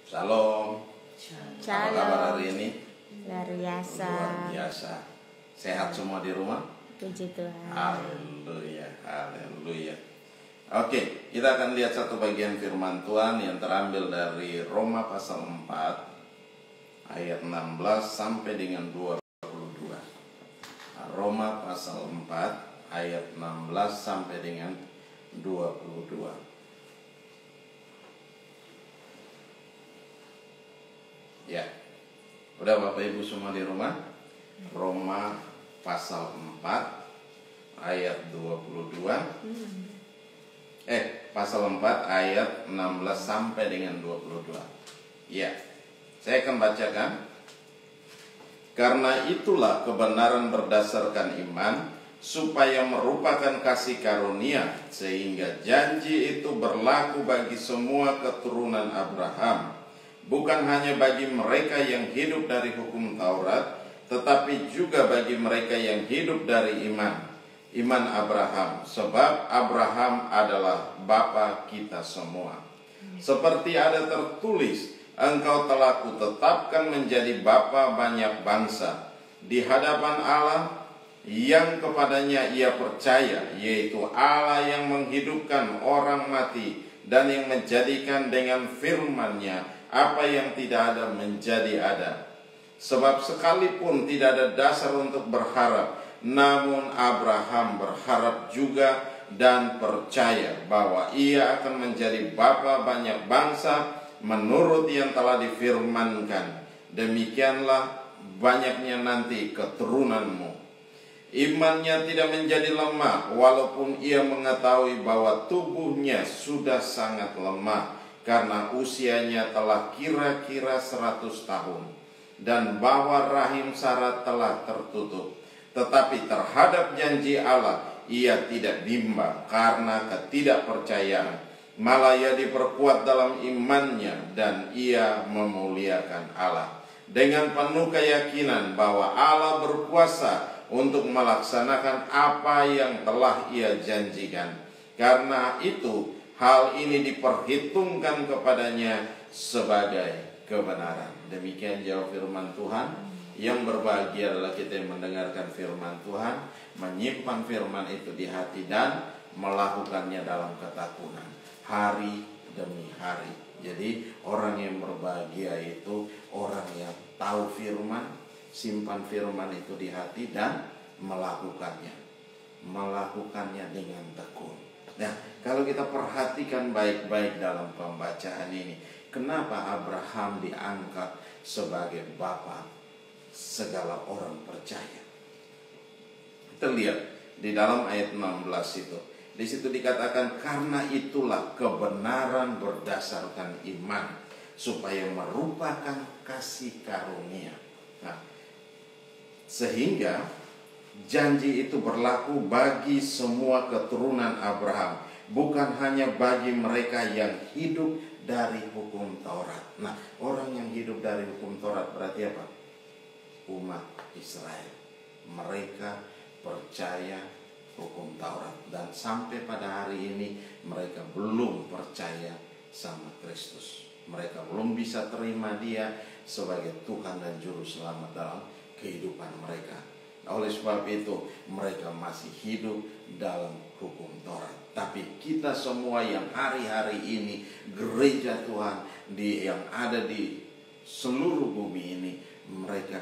Shalom. Apa kabar hari ini? Luar biasa. Luar biasa. Sehat semua di rumah? Puji Tuhan. Haleluya, haleluya. Oke, kita akan lihat satu bagian firman Tuhan yang terambil dari Roma pasal 4 ayat 16 sampai dengan 22. Roma pasal 4 ayat 16 sampai dengan 22. Ya, udah Bapak Ibu semua di rumah? Roma pasal 4 ayat 22. Pasal 4 ayat 16 sampai dengan 22. Ya, saya akan bacakan. Karena itulah kebenaran berdasarkan iman, supaya merupakan kasih karunia, sehingga janji itu berlaku bagi semua keturunan Abraham, bukan hanya bagi mereka yang hidup dari hukum Taurat, tetapi juga bagi mereka yang hidup dari iman Abraham, sebab Abraham adalah bapa kita semua. Seperti ada tertulis, engkau telah kutetapkan menjadi bapa banyak bangsa di hadapan Allah yang kepadanya ia percaya, yaitu Allah yang menghidupkan orang mati dan yang menjadikan dengan firman-Nya apa yang tidak ada menjadi ada. Sebab sekalipun tidak ada dasar untuk berharap, namun Abraham berharap juga dan percaya bahwa ia akan menjadi bapa banyak bangsa menurut yang telah difirmankan, demikianlah banyaknya nanti keturunanmu. Imannya tidak menjadi lemah, walaupun ia mengetahui bahwa tubuhnya sudah sangat lemah, karena usianya telah kira-kira 100 tahun, dan bahwa rahim Sarah telah tertutup. Tetapi terhadap janji Allah ia tidak bimbang karena ketidakpercayaan, malah ia diperkuat dalam imannya, dan ia memuliakan Allah dengan penuh keyakinan bahwa Allah berkuasa untuk melaksanakan apa yang telah ia janjikan. Karena itu hal ini diperhitungkan kepadanya sebagai kebenaran. Demikian jawab firman Tuhan. Yang berbahagia adalah kita yang mendengarkan firman Tuhan, menyimpan firman itu di hati dan melakukannya dalam ketakutan hari demi hari. Jadi orang yang berbahagia itu orang yang tahu firman, simpan firman itu di hati dan melakukannya dengan tekun. Nah, kalau kita perhatikan baik-baik dalam pembacaan ini, kenapa Abraham diangkat sebagai bapa segala orang percaya? Kita lihat di dalam ayat 16 itu. Di situ dikatakan, karena itulah kebenaran berdasarkan iman, supaya merupakan kasih karunia. Nah, sehingga janji itu berlaku bagi semua keturunan Abraham, bukan hanya bagi mereka yang hidup dari hukum Taurat. Nah, orang yang hidup dari hukum Taurat berarti apa? Umat Israel. Mereka percaya hukum Taurat, dan sampai pada hari ini mereka belum percaya sama Kristus. Mereka belum bisa terima Dia sebagai Tuhan dan Juru Selamat dalam kehidupan mereka. Oleh sebab itu mereka masih hidup dalam hukum Taurat. Tapi kita semua yang hari-hari ini gereja Tuhan yang ada di seluruh bumi ini,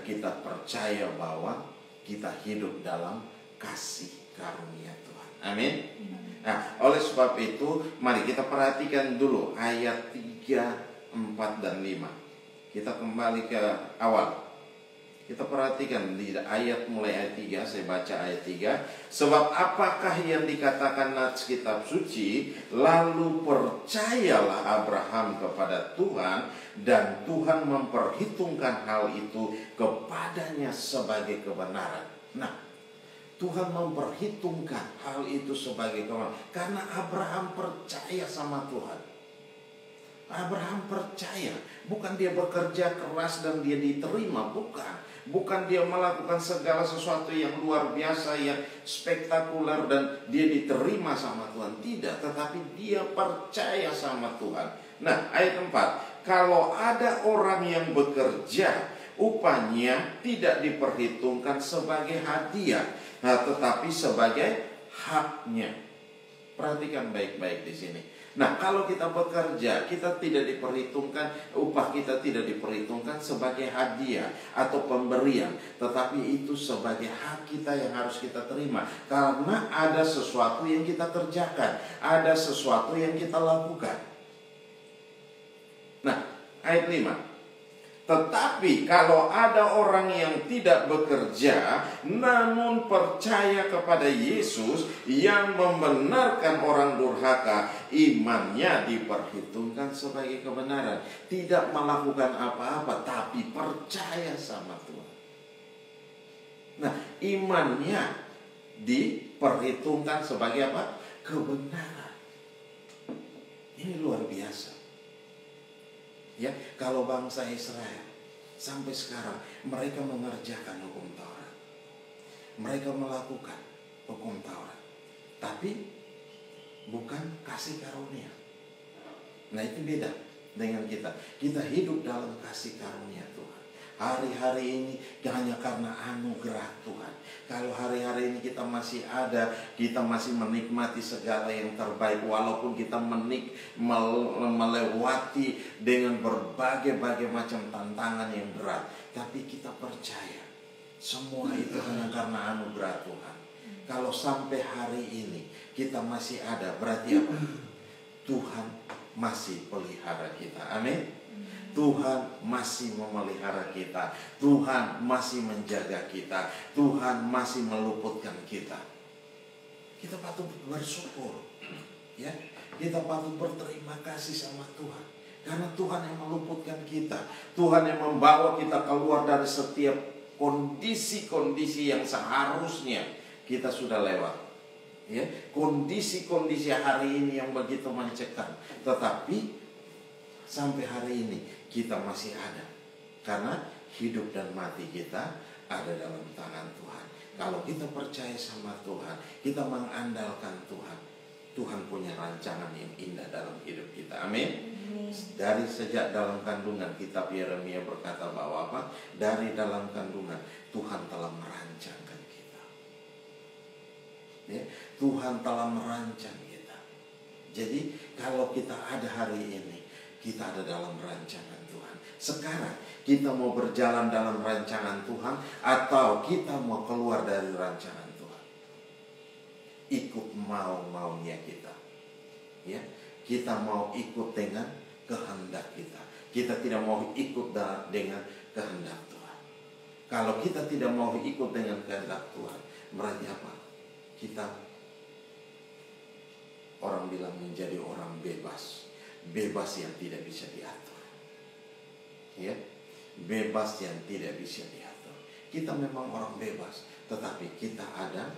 kita percaya bahwa kita hidup dalam kasih karunia Tuhan. Amin. Nah, oleh sebab itu mari kita perhatikan dulu ayat 3, 4 dan 5. Kita kembali ke awal. Kita perhatikan di ayat mulai ayat 3, saya baca ayat 3. Sebab apakah yang dikatakan nats kitab suci, lalu percayalah Abraham kepada Tuhan, dan Tuhan memperhitungkan hal itu kepadanya sebagai kebenaran. Nah, Tuhan memperhitungkan hal itu sebagai kebenaran karena Abraham percaya sama Tuhan. Abraham percaya, bukan dia bekerja keras dan dia diterima, bukan dia melakukan segala sesuatu yang luar biasa, yang spektakuler dan dia diterima sama Tuhan, tidak, tetapi dia percaya sama Tuhan. Nah, ayat 4, kalau ada orang yang bekerja, upahnya tidak diperhitungkan sebagai hadiah, tetapi sebagai haknya. Perhatikan baik-baik di sini. Nah, kalau kita bekerja, kita tidak diperhitungkan, upah kita tidak diperhitungkan sebagai hadiah atau pemberian, tetapi itu sebagai hak kita yang harus kita terima. Karena ada sesuatu yang kita kerjakan, ada sesuatu yang kita lakukan. Nah, ayat 5. Tetapi kalau ada orang yang tidak bekerja, namun percaya kepada Yesus yang membenarkan orang durhaka, imannya diperhitungkan sebagai kebenaran. Tidak melakukan apa-apa, tapi percaya sama Tuhan. Nah, imannya diperhitungkan sebagai apa? Kebenaran. Ini luar biasa. Ya, kalau bangsa Israel sampai sekarang mereka mengerjakan hukum Taurat, mereka melakukan hukum Taurat, tapi bukan kasih karunia. Nah, itu beda dengan kita. Kita hidup dalam kasih karunia Tuhan. Hari-hari ini hanya karena anugerah Tuhan. Kalau hari-hari ini kita masih ada, kita masih menikmati segala yang terbaik, walaupun kita melewati dengan berbagai macam tantangan yang berat, tapi kita percaya semua itu hanya karena anugerah Tuhan. Kalau sampai hari ini kita masih ada, berarti apa? Tuhan masih pelihara kita. Amin. Tuhan masih memelihara kita. Tuhan masih menjaga kita. Tuhan masih meluputkan kita. Kita patut bersyukur, ya. Kita patut berterima kasih sama Tuhan, karena Tuhan yang meluputkan kita. Tuhan yang membawa kita keluar dari setiap kondisi-kondisi yang seharusnya kita sudah lewat, ya. Kondisi-kondisi hari ini yang begitu mencekam, tetapi sampai hari ini kita masih ada, karena hidup dan mati kita ada dalam tangan Tuhan. Kalau kita percaya sama Tuhan, kita mengandalkan Tuhan, Tuhan punya rancangan yang indah dalam hidup kita. Amin. Dari sejak dalam kandungan, kitab Yeremia berkata bahwa apa? Dari dalam kandungan Tuhan telah merancangkan kita, ya, Tuhan telah merancang kita. Jadi kalau kita ada hari ini, kita ada dalam rancangan Tuhan. Sekarang kita mau berjalan dalam rancangan Tuhan, atau kita mau keluar dari rancangan Tuhan, ikut mau-maunya kita, ya. Kita mau ikut dengan kehendak kita. Kita tidak mau ikut dengan kehendak Tuhan. Kalau kita tidak mau ikut dengan kehendak Tuhan, berarti apa? Kita, orang bilang, menjadi orang bebas. Bebas yang tidak bisa diatur, ya, bebas yang tidak bisa diatur. Kita memang orang bebas, tetapi kita ada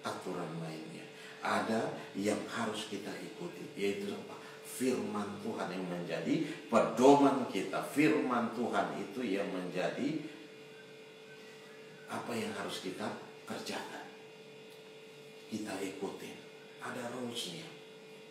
aturan mainnya. Ada yang harus kita ikuti, yaitu apa? Firman Tuhan yang menjadi pedoman kita. Firman Tuhan itu yang menjadi apa yang harus kita kerjakan. Kita ikutin, ada rules-nya.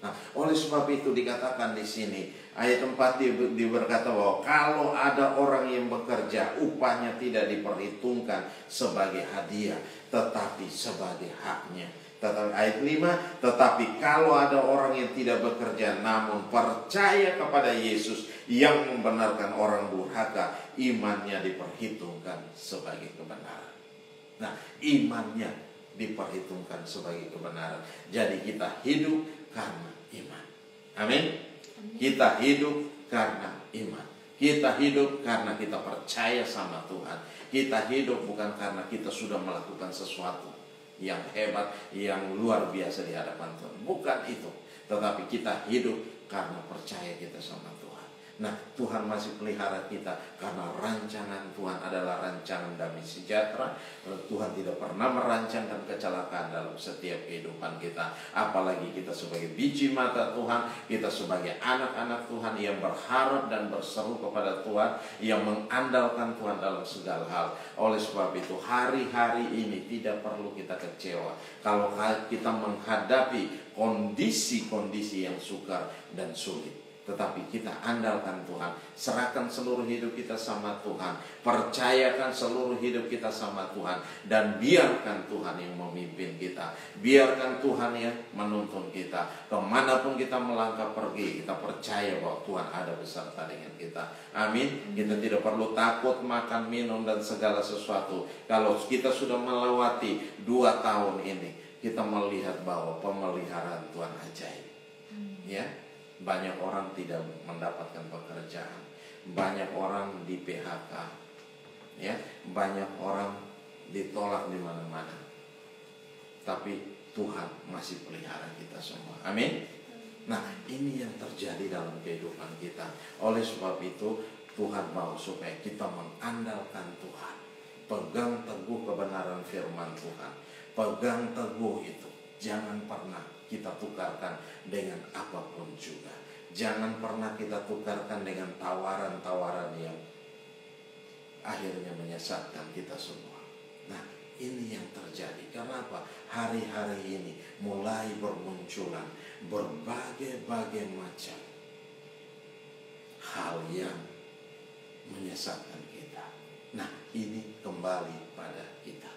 Nah, oleh sebab itu dikatakan di sini ayat 4 berkata bahwa kalau ada orang yang bekerja, upahnya tidak diperhitungkan sebagai hadiah, tetapi sebagai haknya. Tetapi ayat 5, tetapi kalau ada orang yang tidak bekerja namun percaya kepada Yesus yang membenarkan orang durhaka, imannya diperhitungkan sebagai kebenaran. Nah, imannya diperhitungkan sebagai kebenaran. Jadi kita hidup karena iman. Amin. Kita hidup karena iman. Kita hidup karena kita percaya sama Tuhan. Kita hidup bukan karena kita sudah melakukan sesuatu yang hebat, yang luar biasa di hadapan Tuhan. Bukan itu. Tetapi kita hidup karena percaya kita sama Tuhan. Nah, Tuhan masih pelihara kita karena rancangan Tuhan adalah rancangan damai sejahtera. Tuhan tidak pernah merancangkan kecelakaan dalam setiap kehidupan kita. Apalagi kita sebagai biji mata Tuhan, kita sebagai anak-anak Tuhan yang berharap dan berseru kepada Tuhan, yang mengandalkan Tuhan dalam segala hal. Oleh sebab itu hari-hari ini tidak perlu kita kecewa kalau kita menghadapi kondisi-kondisi yang sukar dan sulit. Tetapi kita andalkan Tuhan, serahkan seluruh hidup kita sama Tuhan, percayakan seluruh hidup kita sama Tuhan, dan biarkan Tuhan yang memimpin kita, biarkan Tuhan yang menuntun kita. Kemanapun kita melangkah pergi, kita percaya bahwa Tuhan ada beserta dengan kita. Amin. Kita tidak perlu takut makan, minum, dan segala sesuatu. Kalau kita sudah melewati 2 tahun ini, kita melihat bahwa pemeliharaan Tuhan ajaib. Ya. Banyak orang tidak mendapatkan pekerjaan, banyak orang di PHK, ya, banyak orang ditolak di mana-mana. Tapi Tuhan masih pelihara kita semua. Amin. Nah, ini yang terjadi dalam kehidupan kita. Oleh sebab itu, Tuhan mau supaya kita mengandalkan Tuhan. Pegang teguh kebenaran firman Tuhan. Pegang teguh itu. Jangan pernah kita tukarkan dengan apapun juga. Jangan pernah kita tukarkan dengan tawaran-tawaran yang akhirnya menyesatkan kita semua. Nah, ini yang terjadi. Karena apa? Hari-hari ini mulai bermunculan berbagai-bagai macam hal yang menyesatkan kita. Nah, ini kembali pada kita.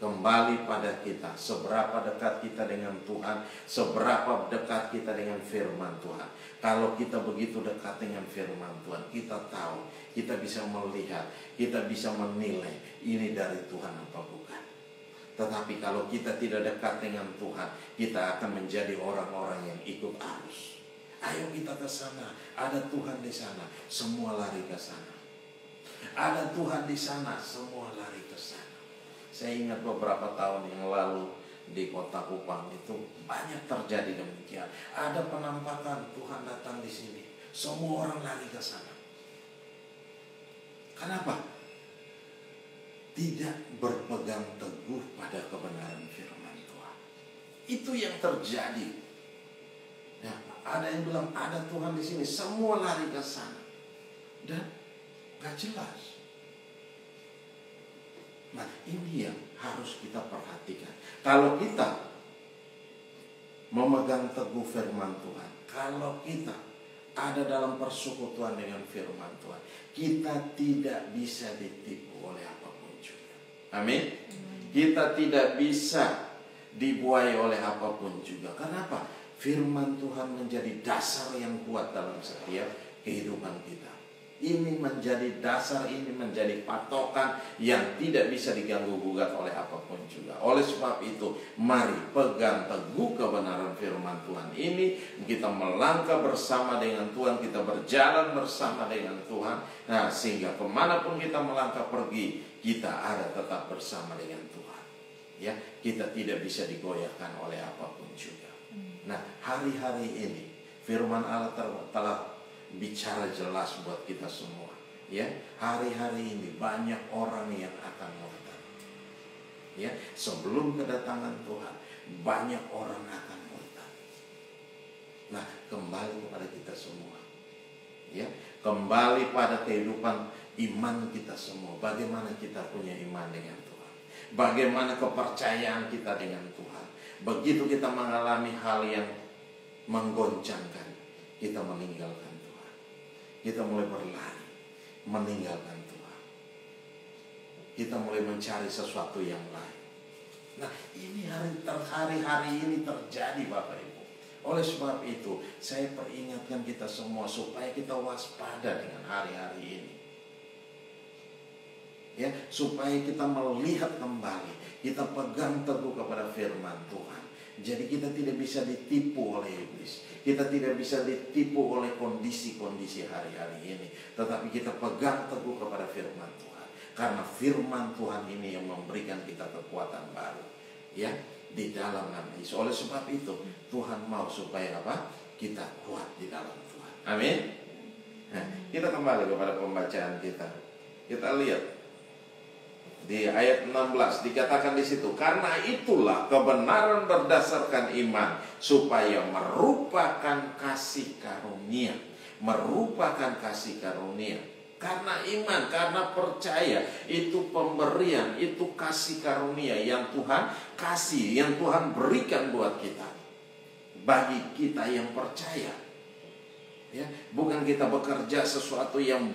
Kembali pada kita, seberapa dekat kita dengan Tuhan, seberapa dekat kita dengan firman Tuhan. Kalau kita begitu dekat dengan firman Tuhan, kita tahu, kita bisa melihat, kita bisa menilai ini dari Tuhan apa bukan. Tetapi kalau kita tidak dekat dengan Tuhan, kita akan menjadi orang-orang yang ikut arus. Ayo kita ke sana, ada Tuhan di sana, semua lari ke sana. Ada Tuhan di sana, semua lari ke sana. Saya ingat beberapa tahun yang lalu di kota Kupang itu banyak terjadi demikian. Ada penampakan Tuhan datang di sini, semua orang lari ke sana. Kenapa? Tidak berpegang teguh pada kebenaran firman Tuhan. Itu yang terjadi. Ya, ada yang bilang ada Tuhan di sini, semua lari ke sana, dan gak jelas. Nah, ini yang harus kita perhatikan. Kalau kita memegang teguh firman Tuhan, kalau kita ada dalam persekutuan dengan firman Tuhan, kita tidak bisa ditipu oleh apapun juga. Amin. Kita tidak bisa dibuai oleh apapun juga. Kenapa? Firman Tuhan menjadi dasar yang kuat dalam setiap kehidupan kita. Ini menjadi dasar, ini menjadi patokan yang tidak bisa diganggu-gugat oleh apapun juga. Oleh sebab itu, mari pegang teguh kebenaran firman Tuhan ini. Kita melangkah bersama dengan Tuhan, kita berjalan bersama dengan Tuhan. Nah, sehingga kemanapun kita melangkah pergi, kita ada tetap bersama dengan Tuhan. Ya, kita tidak bisa digoyahkan oleh apapun juga. Nah, hari-hari ini firman Allah telah bicara jelas buat kita semua. Ya, hari-hari ini banyak orang yang akan murtad. Ya, sebelum kedatangan Tuhan, banyak orang akan murtad. Nah, kembali kepada kita semua. Ya, kembali pada kehidupan iman kita semua. Bagaimana kita punya iman dengan Tuhan? Bagaimana kepercayaan kita dengan Tuhan? Begitu kita mengalami hal yang menggoncangkan, kita meninggalkan. Kita mulai berlari, meninggalkan Tuhan. Kita mulai mencari sesuatu yang lain. Nah, ini hari-hari ini terjadi, Bapak Ibu. Oleh sebab itu, saya peringatkan kita semua supaya kita waspada dengan hari-hari ini. Ya, supaya kita melihat kembali, kita pegang teguh kepada firman Tuhan. Jadi kita tidak bisa ditipu oleh iblis. Kita tidak bisa ditipu oleh kondisi-kondisi hari-hari ini. Tetapi kita pegang teguh kepada firman Tuhan. Karena firman Tuhan ini yang memberikan kita kekuatan baru. Ya, di dalam nama Yesus. Oleh sebab itu, Tuhan mau supaya apa? Kita kuat di dalam Tuhan. Amin. Nah, kita kembali kepada pembacaan kita. Kita lihat. Di ayat 16 dikatakan di situ, karena itulah kebenaran berdasarkan iman supaya merupakan kasih karunia. Merupakan kasih karunia. Karena iman, karena percaya, itu pemberian, itu kasih karunia yang Tuhan kasih, yang Tuhan berikan buat kita. Bagi kita yang percaya. Ya, bukan kita bekerja sesuatu yang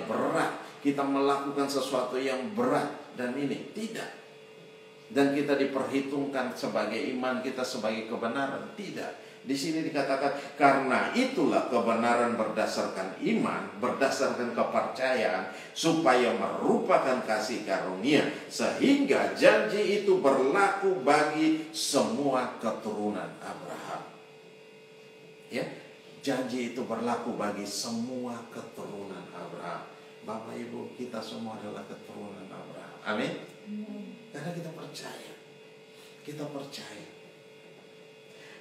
berat, kita melakukan sesuatu yang berat dan ini tidak. Dan kita diperhitungkan sebagai iman kita sebagai kebenaran, tidak. Di sini dikatakan karena itulah kebenaran berdasarkan iman, berdasarkan kepercayaan, supaya merupakan kasih karunia, sehingga janji itu berlaku bagi semua keturunan Abraham. Ya, janji itu berlaku bagi semua keturunan Abraham. Bapak Ibu, kita semua adalah keturunan Abraham. Amin. Karena kita percaya. Kita percaya.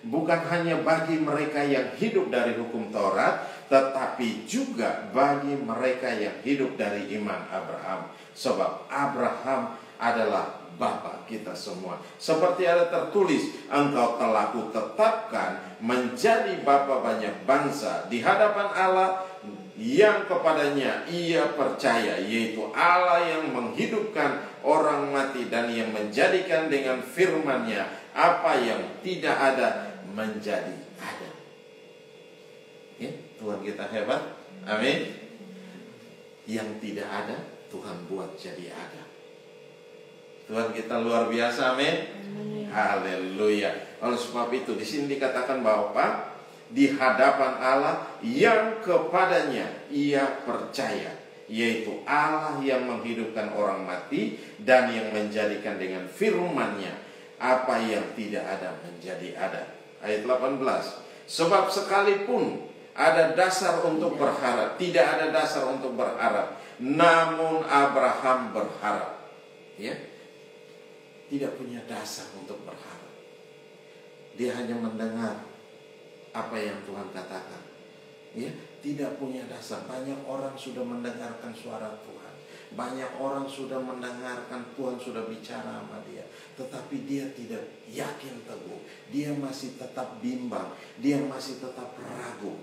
Bukan hanya bagi mereka yang hidup dari hukum Taurat, tetapi juga bagi mereka yang hidup dari iman Abraham. Sebab Abraham adalah bapa kita semua. Seperti ada tertulis, engkau telah kutetapkan menjadi bapa banyak bangsa di hadapan Allah yang kepadanya ia percaya, yaitu Allah yang menghidupkan orang mati dan yang menjadikan dengan firman-Nya apa yang tidak ada menjadi ada. Ya, Tuhan kita hebat. Amin. Yang tidak ada Tuhan buat jadi ada. Tuhan kita luar biasa. Amin. Haleluya. Oleh sebab itu di sini dikatakan bahwa di hadapan Allah yang kepadanya ia percaya, yaitu Allah yang menghidupkan orang mati dan yang menjadikan dengan firman-Nya apa yang tidak ada menjadi ada. Ayat 18. Sebab sekalipun ada dasar untuk berharap, tidak ada dasar untuk berharap, namun Abraham berharap. Ya, tidak punya dasar untuk berharap. Dia hanya mendengar apa yang Tuhan katakan. Ya, tidak punya dasar. Banyak orang sudah mendengarkan suara Tuhan. Banyak orang sudah mendengarkan Tuhan sudah bicara sama dia, tetapi dia tidak yakin teguh. Dia masih tetap bimbang. Dia masih tetap ragu.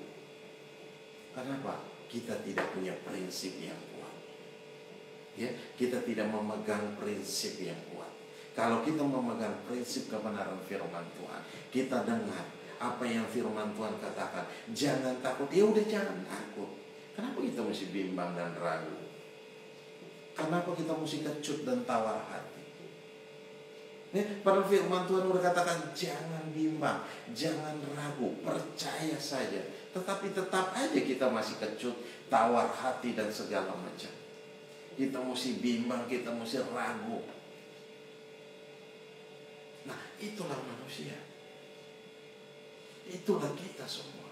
Kenapa? Kita tidak punya prinsip yang kuat. Ya, kita tidak memegang prinsip yang kuat. Kalau kita memegang prinsip kebenaran firman Tuhan, kita dengar apa yang firman Tuhan katakan, jangan takut. Ya udah, jangan takut. Kenapa kita mesti bimbang dan ragu? Kenapa kita mesti kecut dan tawar hati? Padahal firman Tuhan udah katakan jangan bimbang, jangan ragu, percaya saja. Tetapi tetap aja kita masih kecut, tawar hati dan segala macam. Kita mesti bimbang, kita mesti ragu. Nah, itulah manusia. Itulah kita semua.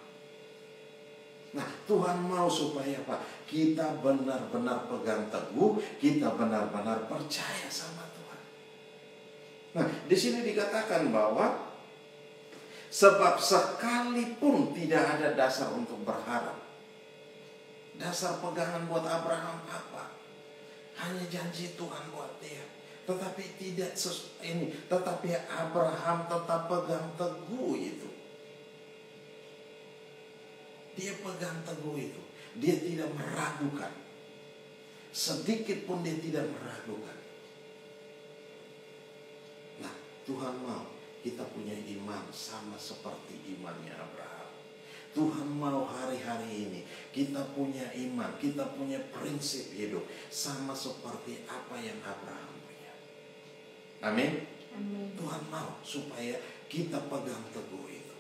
Nah, Tuhan mau supaya apa? Kita benar-benar pegang teguh, kita benar-benar percaya sama Tuhan. Nah, di sini dikatakan bahwa sebab sekalipun tidak ada dasar untuk berharap. Dasar pegangan buat Abraham apa? Hanya janji Tuhan buat dia. Tetapi tidak tetapi Abraham tetap pegang teguh itu. Dia pegang teguh itu. Dia tidak meragukan. Sedikit pun dia tidak meragukan. Nah, Tuhan mau kita punya iman sama seperti imannya Abraham. Tuhan mau hari-hari ini kita punya iman, kita punya prinsip hidup sama seperti apa yang Abraham punya. Amin. Amin. Tuhan mau supaya kita pegang teguh itu.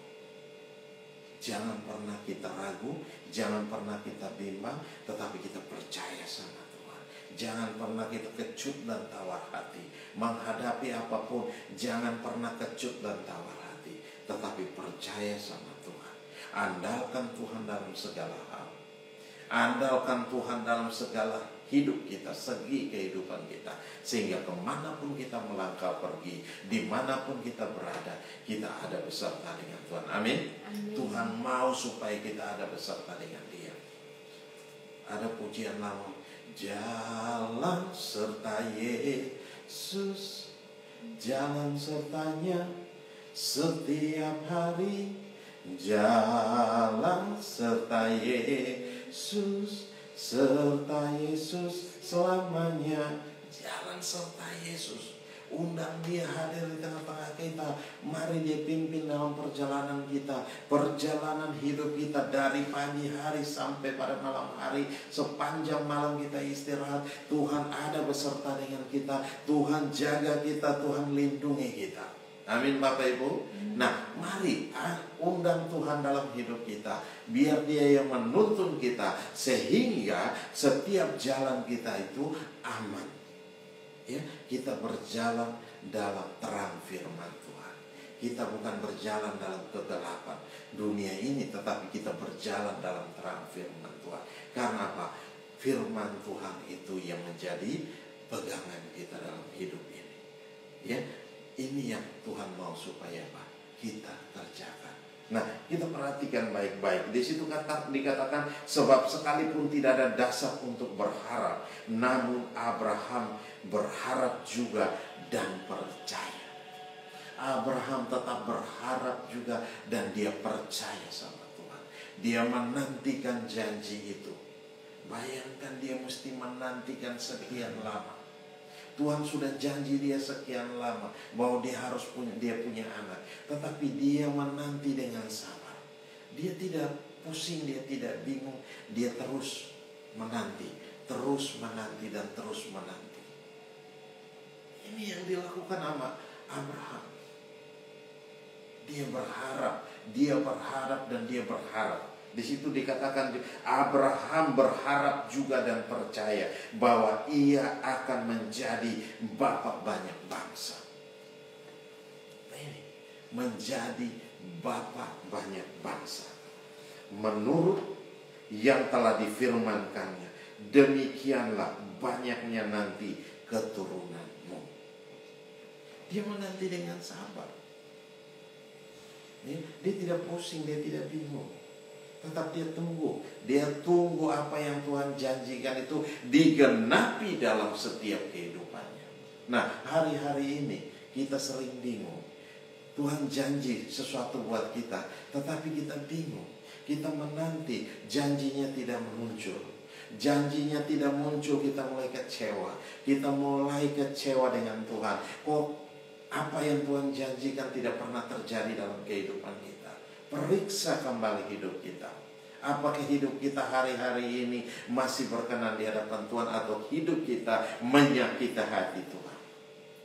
Jangan pernah kita ragu, jangan pernah kita bimbang, tetapi kita percaya sama Tuhan. Jangan pernah kita kecut dan tawar hati. Menghadapi apapun, jangan pernah kecut dan tawar hati, tetapi percaya sama Tuhan. Andalkan Tuhan dalam segala hal. Andalkan Tuhan dalam segala hidup kita, segi kehidupan kita. Sehingga kemanapun kita melangkah pergi, dimanapun kita berada, kita ada beserta dengan Tuhan. Amin. Amin. Tuhan mau supaya kita ada beserta dengan Dia. Ada pujian lama, jalan serta Yesus, jalan sertanya setiap hari, jalan serta Yesus, serta Yesus selamanya. Jalan serta Yesus. Undang dia hadir di tengah-tengah kita. Mari dia pimpin dalam perjalanan kita, perjalanan hidup kita dari pagi hari sampai pada malam hari. Sepanjang malam kita istirahat, Tuhan ada beserta dengan kita. Tuhan jaga kita, Tuhan lindungi kita. Amin Bapak Ibu. Nah, mari undang Tuhan dalam hidup kita. Biar dia yang menuntun kita, sehingga setiap jalan kita itu aman. Ya, kita berjalan dalam terang firman Tuhan. Kita bukan berjalan dalam kegelapan dunia ini, tetapi kita berjalan dalam terang firman Tuhan. Karena apa? Firman Tuhan itu yang menjadi pegangan kita dalam hidup ini. Ya, ini yang Tuhan mau supaya apa? Kita kerjakan. Nah, kita perhatikan baik-baik. Di situ dikatakan, sebab sekalipun tidak ada dasar untuk berharap, namun Abraham berharap juga dan percaya. Abraham tetap berharap juga dan dia percaya sama Tuhan. Dia menantikan janji itu. Bayangkan dia mesti menantikan sekian lama. Tuhan sudah janji dia sekian lama bahwa dia punya anak, tetapi dia menanti dengan sabar. Dia tidak pusing, dia tidak bingung, dia terus menanti dan terus menanti. Ini yang dilakukan sama Abraham. Dia berharap dan dia berharap. Di situ dikatakan Abraham berharap juga dan percaya bahwa ia akan menjadi bapa banyak bangsa. Ini menjadi bapa banyak bangsa. Menurut yang telah difirmankannya, demikianlah banyaknya nanti keturunanmu. Dia menanti dengan sabar. Dia tidak pusing, dia tidak bingung. Tetap dia tunggu apa yang Tuhan janjikan itu digenapi dalam setiap kehidupannya. Nah, hari-hari ini kita sering bingung. Tuhan janji sesuatu buat kita, tetapi kita bingung. Kita menanti, janjinya tidak muncul. Janjinya tidak muncul, kita mulai kecewa. Kita mulai kecewa dengan Tuhan. Kok apa yang Tuhan janjikan tidak pernah terjadi dalam kehidupan kita? Periksa kembali hidup kita. Apakah hidup kita hari-hari ini masih berkenan di hadapan Tuhan, atau hidup kita menyakiti hati Tuhan?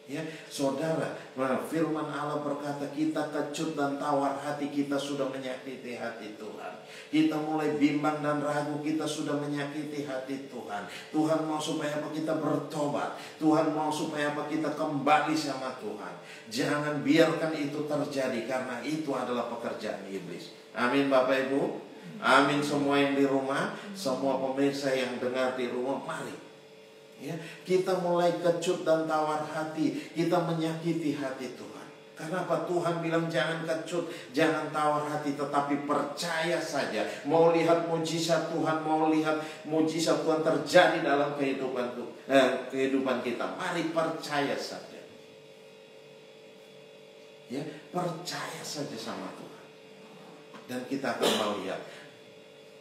Ya, saudara, firman Allah berkata, kita kecut dan tawar hati, kita sudah menyakiti hati Tuhan. Kita mulai bimbang dan ragu, kita sudah menyakiti hati Tuhan. Tuhan mau supaya apa? Kita bertobat. Tuhan mau supaya apa? Kita kembali sama Tuhan. Jangan biarkan itu terjadi, karena itu adalah pekerjaan iblis. Amin Bapak Ibu. Amin semua yang di rumah, semua pemirsa yang dengar di rumah, mari. Ya, kita mulai kecut dan tawar hati, kita menyakiti hati Tuhan. Karena apa? Tuhan bilang jangan kecut, jangan tawar hati, tetapi percaya saja. Mau lihat mujizat Tuhan, mau lihat mujizat Tuhan terjadi dalam kehidupan kita, mari percaya saja. Ya, percaya saja sama Tuhan, dan kita akan melihat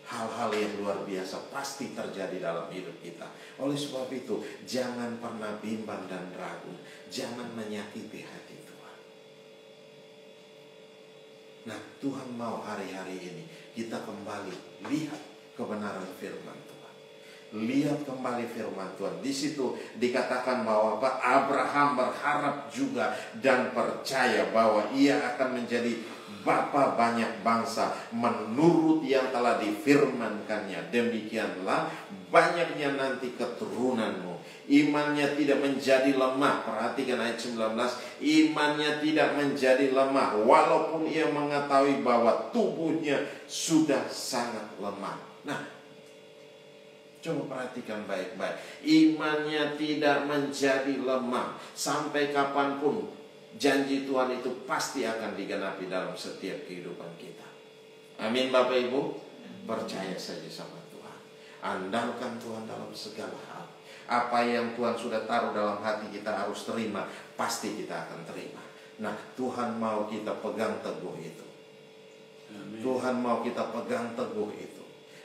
hal-hal yang luar biasa pasti terjadi dalam hidup kita. Oleh sebab itu, jangan pernah bimbang dan ragu. Jangan menyakiti hati Tuhan. Nah, Tuhan mau hari-hari ini kita kembali lihat kebenaran firman Tuhan. Lihat kembali firman Tuhan. Di situ dikatakan bahwa Abraham berharap juga dan percaya bahwa ia akan menjadi bapa banyak bangsa menurut yang telah difirmankannya. Demikianlah banyaknya nanti keturunanmu. Imannya tidak menjadi lemah. Perhatikan ayat 19. Imannya tidak menjadi lemah, walaupun ia mengetahui bahwa tubuhnya sudah sangat lemah. Nah, coba perhatikan baik-baik. Imannya tidak menjadi lemah. Sampai kapanpun janji Tuhan itu pasti akan digenapi dalam setiap kehidupan kita. Amin Bapak Ibu. Percaya saja sama Tuhan. Andalkan Tuhan dalam segala hal. Apa yang Tuhan sudah taruh dalam hati kita harus terima, pasti kita akan terima. Nah, Tuhan mau kita pegang teguh itu. Amin. Tuhan mau kita pegang teguh itu.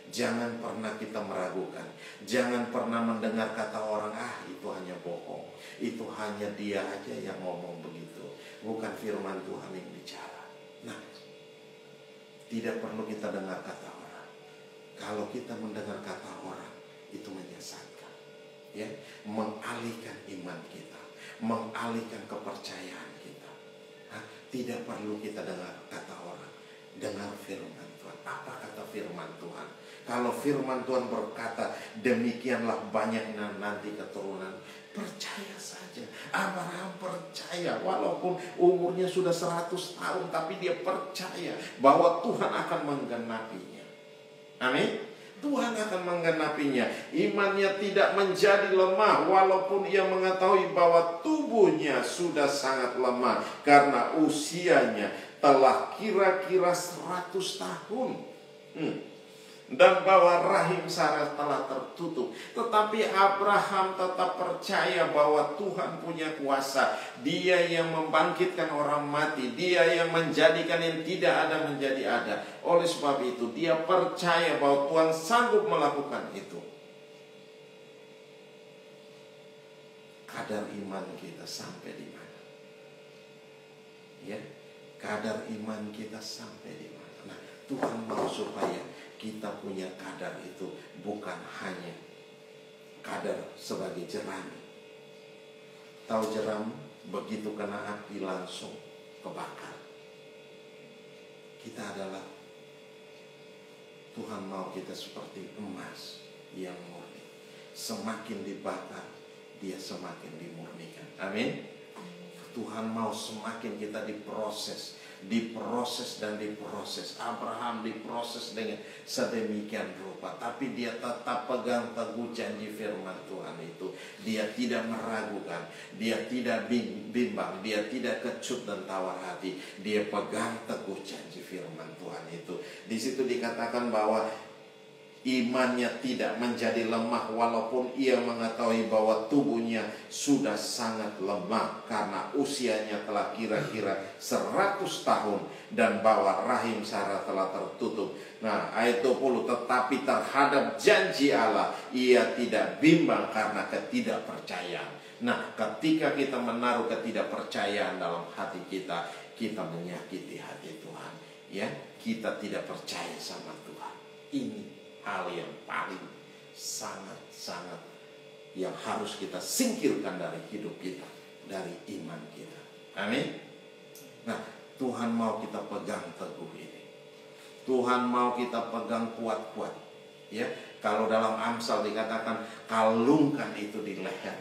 Jangan pernah kita meragukan. Jangan pernah mendengar kata orang, itu hanya bohong. Itu hanya dia aja yang ngomong begitu. Bukan firman Tuhan yang bicara. Nah, tidak perlu kita dengar kata orang. Kalau kita mendengar kata orang, itu menyesatkan. Ya, mengalihkan iman kita, mengalihkan kepercayaan kita. Nah, tidak perlu kita dengar kata orang. Dengar firman Tuhan. Apa kata firman Tuhan? Kalau firman Tuhan berkata, demikianlah banyaknya nanti keturunan, percaya saja. Abraham percaya, walaupun umurnya sudah 100 tahun, tapi dia percaya bahwa Tuhan akan menggenapinya. Amin. Tuhan akan menggenapinya. Imannya tidak menjadi lemah, walaupun ia mengetahui bahwa tubuhnya sudah sangat lemah, karena usianya telah kira-kira 100 tahun. Dan bahwa rahim Sarah telah tertutup. Tetapi Abraham tetap percaya bahwa Tuhan punya kuasa. Dia yang membangkitkan orang mati. Dia yang menjadikan yang tidak ada menjadi ada. Oleh sebab itu dia percaya bahwa Tuhan sanggup melakukan itu. Kadar iman kita sampai di mana? Ya, kadar iman kita sampai di mana? Nah, Tuhan mau supaya kita punya kadar itu, bukan hanya kadar sebagai jerami. Tahu jerami, begitu kena api langsung kebakar. Kita adalah, Tuhan mau kita seperti emas yang murni. Semakin dibakar, dia semakin dimurnikan. Amin. Tuhan mau semakin kita diproses dan diproses. Abraham diproses dengan sedemikian rupa, tapi dia tetap pegang teguh janji firman Tuhan itu. Dia tidak meragukan, dia tidak bimbang, dia tidak kecut dan tawar hati. Dia pegang teguh janji firman Tuhan itu. Di situ dikatakan bahwa imannya tidak menjadi lemah, walaupun ia mengetahui bahwa tubuhnya sudah sangat lemah karena usianya telah kira-kira 100 tahun, dan bahwa rahim Sarah telah tertutup. Nah, ayat 20, tetapi terhadap janji Allah ia tidak bimbang karena ketidakpercayaan. Nah, ketika kita menaruh ketidakpercayaan dalam hati kita, kita menyakiti hati Tuhan. Ya, kita tidak percaya sama Tuhan. Ini hal yang paling sangat-sangat yang harus kita singkirkan dari hidup kita, dari iman kita. Amin. Nah, Tuhan mau kita pegang teguh ini. Tuhan mau kita pegang kuat-kuat. Ya, kalau dalam Amsal dikatakan kalungkan itu di leher.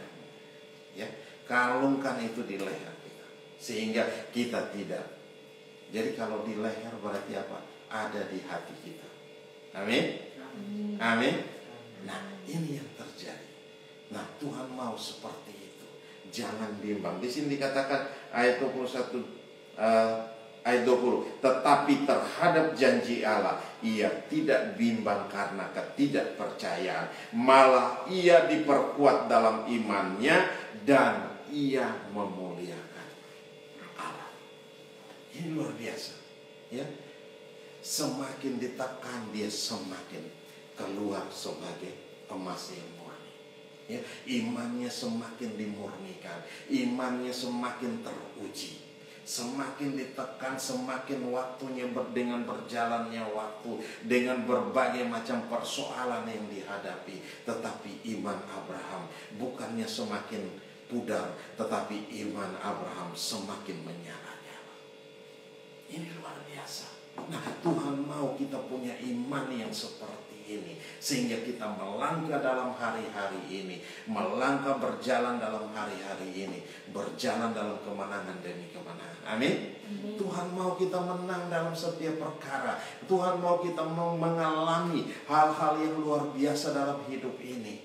Ya, kalungkan itu di leher kita, sehingga kita tidak. Jadi kalau di leher berarti apa? Ada di hati kita. Amin. Amin. Nah, ini yang terjadi. Nah, Tuhan mau seperti itu. Jangan bimbang. Di sini dikatakan ayat 21, ayat 20. Tetapi terhadap janji Allah ia tidak bimbang karena ketidakpercayaan. Malah ia diperkuat dalam imannya dan ia memuliakan Allah. Ini luar biasa. Ya. Semakin ditekan dia semakin keluar sebagai emas yang murni. Ya, imannya semakin dimurnikan, imannya semakin teruji. Semakin ditekan, semakin waktunya dengan berjalannya waktu, dengan berbagai macam persoalan yang dihadapi. Tetapi iman Abraham bukannya semakin pudar, tetapi iman Abraham semakin menyala-nyala. Ini luar biasa. Nah, Tuhan mau kita punya iman yang seperti ini, sehingga kita melangkah dalam hari-hari ini, melangkah berjalan dalam hari-hari ini, berjalan dalam kemenangan demi kemenangan. Amin. Tuhan mau kita menang dalam setiap perkara. Tuhan mau kita mengalami hal-hal yang luar biasa dalam hidup ini.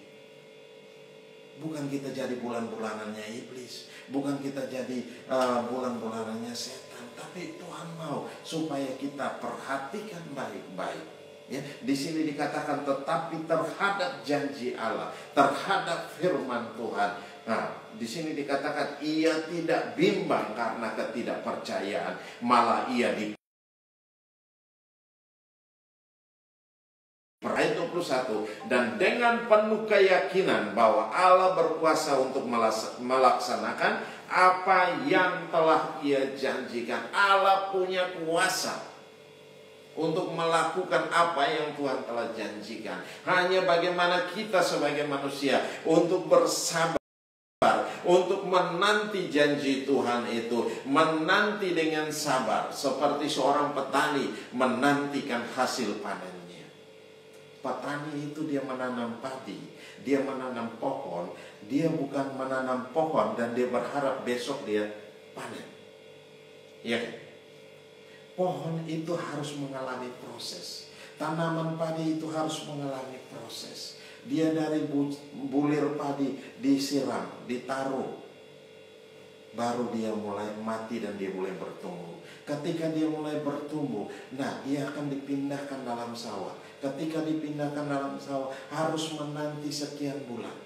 Bukan kita jadi bulan-bulanannya iblis, bukan kita jadi bulan-bulanannya setan, tapi Tuhan mau supaya kita perhatikan baik-baik. Ya, di sini dikatakan tetapi terhadap janji Allah, terhadap firman Tuhan. Nah, di sini dikatakan ia tidak bimbang karena ketidakpercayaan, malah ia di ayat satu-satu, dan dengan penuh keyakinan bahwa Allah berkuasa untuk melaksanakan apa yang telah Ia janjikan. Allah punya kuasa untuk melakukan apa yang Tuhan telah janjikan. Hanya bagaimana kita sebagai manusia untuk bersabar, untuk menanti janji Tuhan itu, menanti dengan sabar, seperti seorang petani menantikan hasil panennya. Petani itu dia menanam padi, dia menanam pohon, dia bukan menanam pohon dan dia berharap besok dia panen. Ya kan? Pohon itu harus mengalami proses. Tanaman padi itu harus mengalami proses. Dia dari bulir padi disiram, ditaruh, baru dia mulai mati dan dia mulai bertumbuh. Ketika dia mulai bertumbuh, nah dia akan dipindahkan dalam sawah. Ketika dipindahkan dalam sawah harus menanti sekian bulan.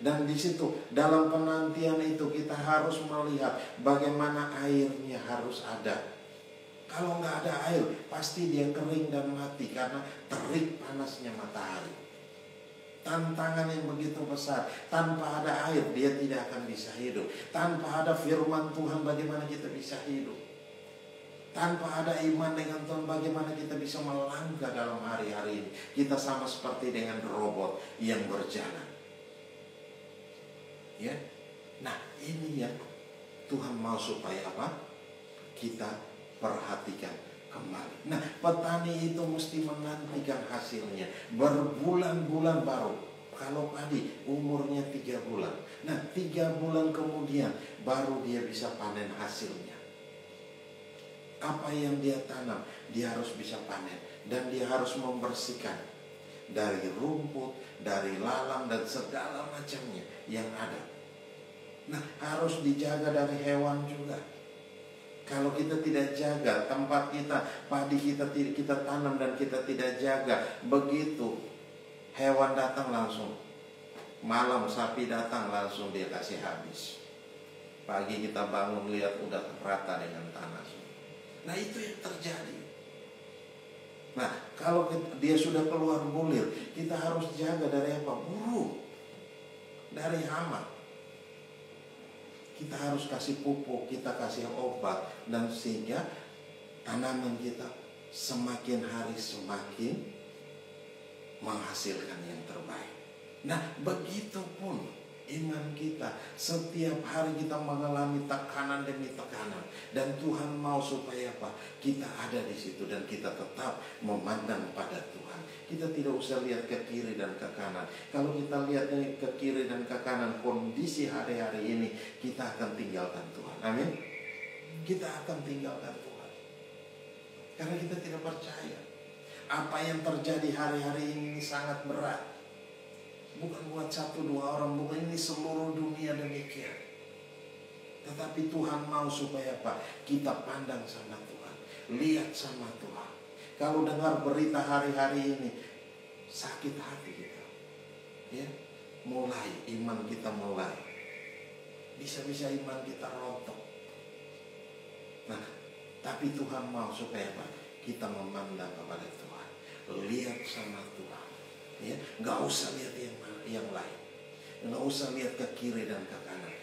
Dan di situ dalam penantian itu kita harus melihat bagaimana airnya harus ada. Kalau nggak ada air, pasti dia kering dan mati karena terik panasnya matahari. Tantangan yang begitu besar. Tanpa ada air dia tidak akan bisa hidup. Tanpa ada firman Tuhan bagaimana kita bisa hidup. Tanpa ada iman dengan Tuhan bagaimana kita bisa melangkah dalam hari-hari ini. Kita sama seperti dengan robot yang berjalan. Ya. Nah ini yang Tuhan mau supaya apa? Kita perhatikan kembali. Nah, petani itu mesti menantikan hasilnya berbulan-bulan baru. Kalau padi umurnya 3 bulan. Nah, 3 bulan kemudian baru dia bisa panen hasilnya. Apa yang dia tanam, dia harus bisa panen. Dan dia harus membersihkan dari rumput, dari lalang, dan segala macamnya yang ada. Nah, harus dijaga dari hewan juga. Kalau kita tidak jaga tempat kita, padi kita tanam dan kita tidak jaga, begitu hewan datang langsung, malam sapi datang langsung dia kasih habis. Pagi kita bangun lihat udah rata dengan tanah. Nah itu yang terjadi. Nah kalau dia sudah keluar bulir, kita harus jaga dari apa? Burung, dari hama. Kita harus kasih pupuk, kita kasih obat, dan sehingga tanaman kita semakin hari semakin menghasilkan yang terbaik. Nah, begitupun iman kita. Setiap hari kita mengalami tekanan demi tekanan, dan Tuhan mau supaya apa? Kita ada di situ dan kita tetap memandang pada Tuhan. Kita tidak usah lihat ke kiri dan ke kanan. Kalau kita lihat ke kiri dan ke kanan, kondisi hari-hari ini, kita akan tinggalkan Tuhan. Amin. Kita akan tinggalkan Tuhan karena kita tidak percaya. Apa yang terjadi hari-hari ini sangat berat. Bukan buat 1-2 orang, bukan ini seluruh dunia demikian. Tetapi Tuhan mau supaya apa? Kita pandang sama Tuhan, lihat sama Tuhan. Kalau dengar berita hari-hari ini, sakit hati kita. Ya, mulai iman kita mulai. Bisa-bisa iman kita rontok. Nah, tapi Tuhan mau supaya apa? Kita memandang kepada Tuhan, lihat sama Tuhan. Ya, nggak usah lihat yang lain, nggak usah lihat ke kiri dan ke kanan.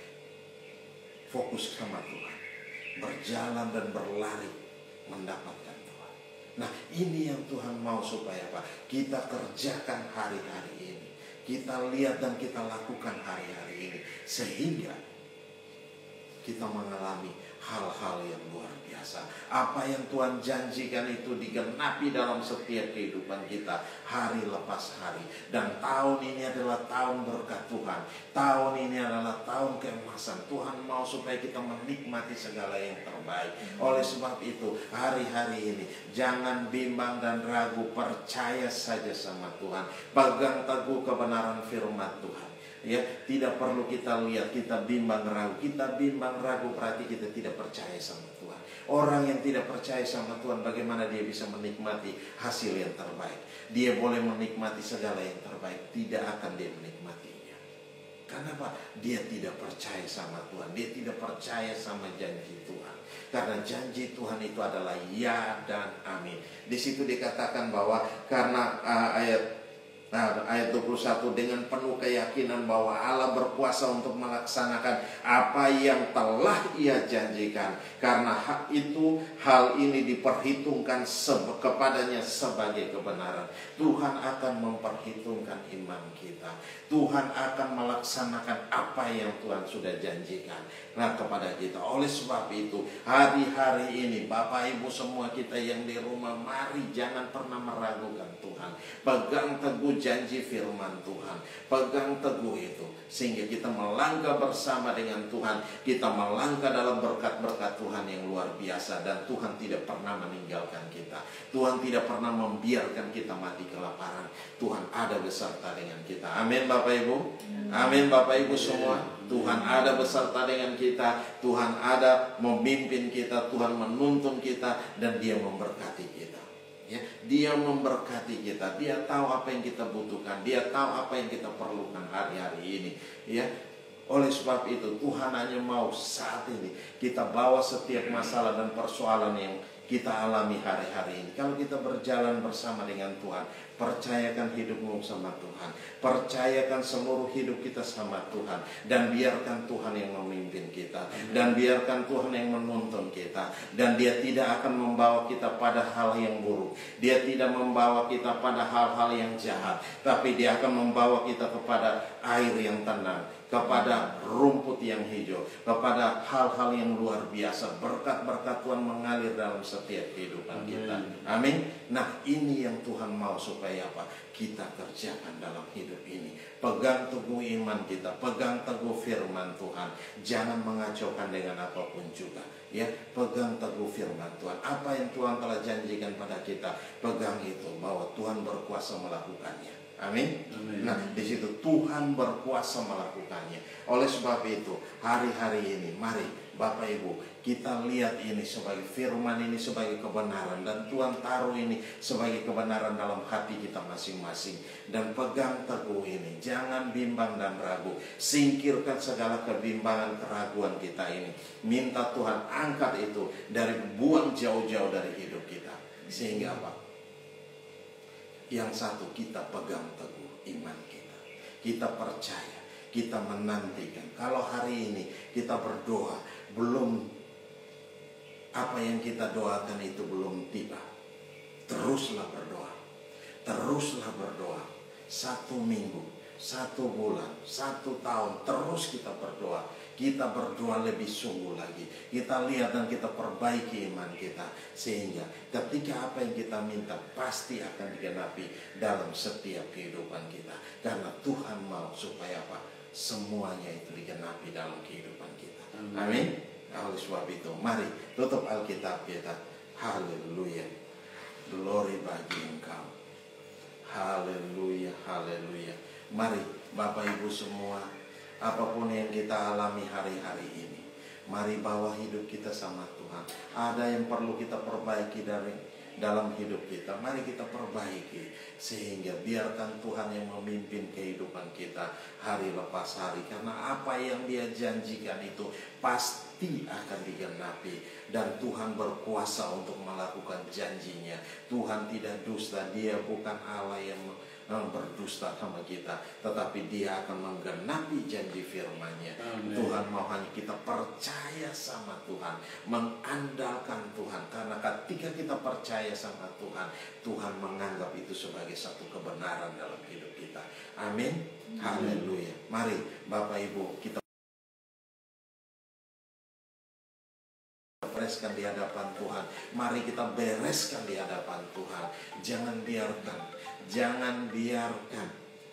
Fokus sama Tuhan, berjalan dan berlari mendapatkan Tuhan. Nah, ini yang Tuhan mau supaya apa? Kita kerjakan hari-hari ini, kita lihat dan kita lakukan hari-hari ini, sehingga kita mengalami hal-hal yang luar biasa. Apa yang Tuhan janjikan itu digenapi dalam setiap kehidupan kita hari lepas hari. Dan tahun ini adalah tahun berkat Tuhan. Tahun ini adalah tahun keemasan. Tuhan mau supaya kita menikmati segala yang terbaik. Oleh sebab itu hari-hari ini jangan bimbang dan ragu, percaya saja sama Tuhan. Pegang teguh kebenaran firman Tuhan. Ya, tidak perlu kita lihat, kita bimbang ragu. Kita bimbang ragu berarti kita tidak percaya sama Tuhan. Orang yang tidak percaya sama Tuhan, bagaimana dia bisa menikmati hasil yang terbaik? Dia boleh menikmati segala yang terbaik, tidak akan dia menikmatinya. Karena apa? Dia tidak percaya sama Tuhan. Dia tidak percaya sama janji Tuhan. Karena janji Tuhan itu adalah ya dan amin. Di situ dikatakan bahwa karena ayat Nah, ayat 21, dengan penuh keyakinan bahwa Allah berkuasa untuk melaksanakan apa yang telah Ia janjikan. Karena hal ini diperhitungkan kepadanya sebagai kebenaran. Tuhan akan memperhitungkan iman kita. Tuhan akan melaksanakan apa yang Tuhan sudah janjikan kepada kita. Oleh sebab itu, hari-hari ini Bapak Ibu semua kita yang di rumah, mari jangan pernah meragukan Tuhan. Pegang teguh janji firman Tuhan. Pegang teguh itu, sehingga kita melangkah bersama dengan Tuhan. Kita melangkah dalam berkat-berkat Tuhan yang luar biasa. Dan Tuhan tidak pernah meninggalkan kita. Tuhan tidak pernah membiarkan kita mati kelaparan. Tuhan ada beserta dengan kita. Amin Bapak Ibu. Amin Bapak Ibu semua. Tuhan ada beserta dengan kita. Tuhan ada memimpin kita. Tuhan menuntun kita. Dan Dia memberkati kita. Ya, Dia memberkati kita. Dia tahu apa yang kita butuhkan. Dia tahu apa yang kita perlukan hari-hari ini. Ya, oleh sebab itu Tuhan hanya mau saat ini kita bawa setiap masalah dan persoalan yang kita alami hari-hari ini. Kalau kita berjalan bersama dengan Tuhan, percayakan hidupmu sama Tuhan, percayakan seluruh hidup kita sama Tuhan, dan biarkan Tuhan yang memimpin kita, dan biarkan Tuhan yang menuntun kita. Dan Dia tidak akan membawa kita pada hal yang buruk. Dia tidak membawa kita pada hal-hal yang jahat, tapi Dia akan membawa kita kepada air yang tenang, kepada rumput yang hijau, kepada hal-hal yang luar biasa. Berkat-berkat Tuhan mengalir dalam setiap kehidupan kita. Amin. Nah, ini yang Tuhan mau supaya apa? Kita kerjakan dalam hidup ini. Pegang teguh iman kita, pegang teguh firman Tuhan. Jangan mengacaukan dengan apapun juga. Ya, pegang teguh firman Tuhan. Apa yang Tuhan telah janjikan pada kita, pegang itu, bahwa Tuhan berkuasa melakukannya. Amin. Nah, di situ Tuhan berkuasa melakukannya. Oleh sebab itu, hari-hari ini mari Bapak Ibu, kita lihat ini sebagai firman ini sebagai kebenaran, dan Tuhan taruh ini sebagai kebenaran dalam hati kita masing-masing. Dan pegang teguh ini, jangan bimbang dan ragu. Singkirkan segala kebimbangan, keraguan kita ini. Minta Tuhan angkat itu, buang jauh-jauh dari hidup kita. Sehingga apa? Yang satu, kita pegang teguh iman kita. Kita percaya, kita menantikan. Kalau hari ini kita berdoa, belum apa yang kita doakan itu belum tiba, teruslah berdoa. Teruslah berdoa. 1 minggu, 1 bulan, 1 tahun, terus kita berdoa. Kita berdoa lebih sungguh lagi. Kita lihat dan kita perbaiki iman kita. Sehingga ketika apa yang kita minta pasti akan digenapi dalam setiap kehidupan kita. Karena Tuhan mau supaya apa? Semuanya itu digenapi dalam kehidupan kita. Amin. Oleh sebab itu, mari tutup Alkitab kita. Haleluya. Glory bagi Engkau. Haleluya, haleluya. Mari Bapak Ibu semua, apapun yang kita alami hari-hari ini, mari bawa hidup kita sama Tuhan. Ada yang perlu kita perbaiki dalam hidup kita, mari kita perbaiki. Sehingga biarkan Tuhan yang memimpin kehidupan kita hari lepas hari. Karena apa yang Dia janjikan itu pasti akan digenapi. Dan Tuhan berkuasa untuk melakukan janjinya. Tuhan tidak dusta, Dia bukan Allah yang berdusta sama kita, tetapi Dia akan menggenapi janji firman-Nya. Tuhan mau hanya kita percaya sama Tuhan, mengandalkan Tuhan. Karena ketika kita percaya sama Tuhan, Tuhan menganggap itu sebagai satu kebenaran dalam hidup kita. Amin. Haleluya. Mari Bapak Ibu, kita bereskan di hadapan Tuhan. Mari kita bereskan di hadapan Tuhan. Jangan biarkan,